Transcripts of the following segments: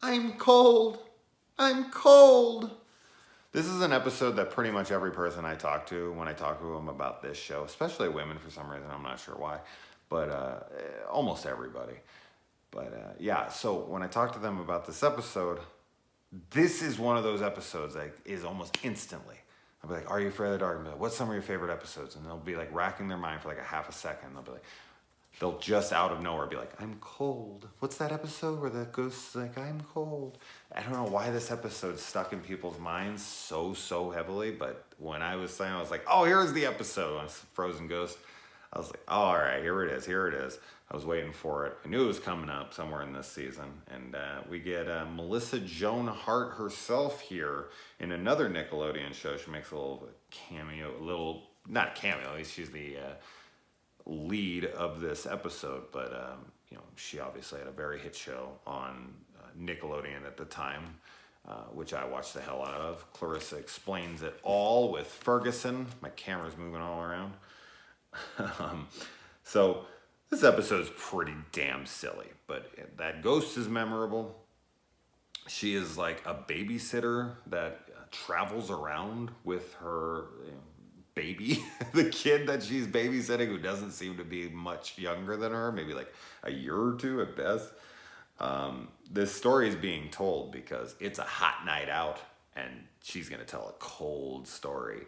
I'm cold. I'm cold. This is an episode that pretty much every person I talk to, when I talk to them about this show, especially women for some reason, I'm not sure why, but almost everybody. But yeah, so when I talk to them about this episode, this is one of those episodes that is almost instantly. I'll be like, "Are you afraid of the dark?" I'll be like, "What's some of your favorite episodes?" And they'll be like racking their mind for like a half a second. They'll be like, they'll just out of nowhere be like, "I'm cold." What's that episode where the ghost's like, "I'm cold"? I don't know why this episode stuck in people's minds so heavily, but when I was saying, I was like, "Oh, here's the episode on Frozen Ghost." I was like, "Oh, all right, here it is, here it is." I was waiting for it. I knew it was coming up somewhere in this season. And we get Melissa Joan Hart herself here in another Nickelodeon show. She makes a little cameo, not a cameo, she's the lead of this episode, but she obviously had a very hit show on Nickelodeon at the time, which I watched the hell out of. Clarissa Explains It All with Ferguson. My camera's moving all around. So this episode's pretty damn silly, but that ghost is memorable. She is like a babysitter that travels around with her baby, the kid that she's babysitting, who doesn't seem to be much younger than her, maybe like a year or two at best. This story is being told because it's a hot night out and she's going to tell a cold story.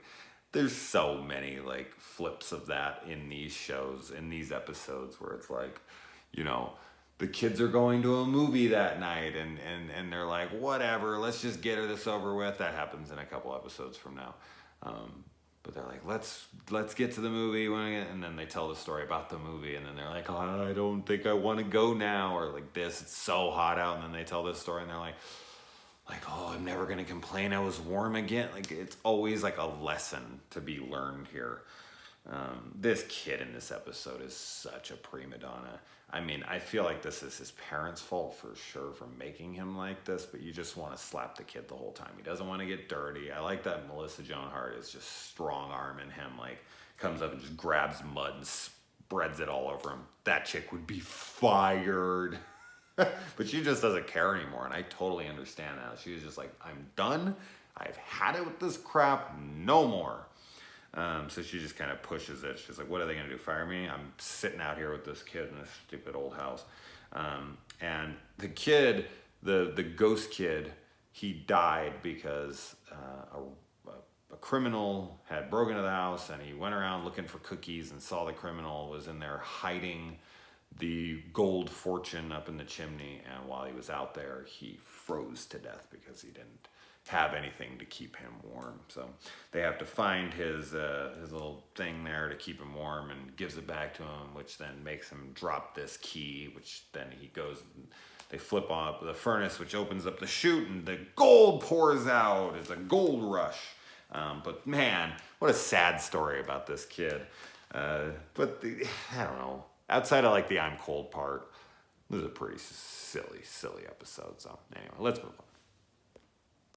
There's so many like flips of that in these shows, in these episodes, where it's like, the kids are going to a movie that night and they're like, whatever, let's just get this over with. That happens in a couple episodes from now. But they're like, let's get to the movie, and then they tell the story about the movie, and then they're like, oh, I don't think I want to go now, or like this, it's so hot out, and then they tell this story, and they're like, oh, I'm never gonna complain. I was warm again. Like it's always like a lesson to be learned here. This kid in this episode is such a prima donna. I mean, I feel like this is his parents' fault for sure for making him like this, but you just want to slap the kid the whole time. He doesn't want to get dirty. I like that Melissa Joan Hart is just strong arming him, like comes up and just grabs mud and spreads it all over him. That chick would be fired. But she just doesn't care anymore, and I totally understand that. She's just like, I'm done. I've had it with this crap. No more. So she just kind of pushes it. She's like, what are they going to do, fire me? I'm sitting out here with this kid in this stupid old house. And the kid, the ghost kid, he died because a criminal had broken into the house, and he went around looking for cookies and saw the criminal was in there hiding the gold fortune up in the chimney, and while he was out there, he froze to death because he didn't have anything to keep him warm. So they have to find his little thing there to keep him warm, and gives it back to him, which then makes him drop this key, which then he goes, they flip up the furnace, which opens up the chute, and the gold pours out. It's a gold rush. But man, what a sad story about this kid. I don't know. Outside of like the I'm cold part, this is a pretty silly episode. So anyway, let's move on.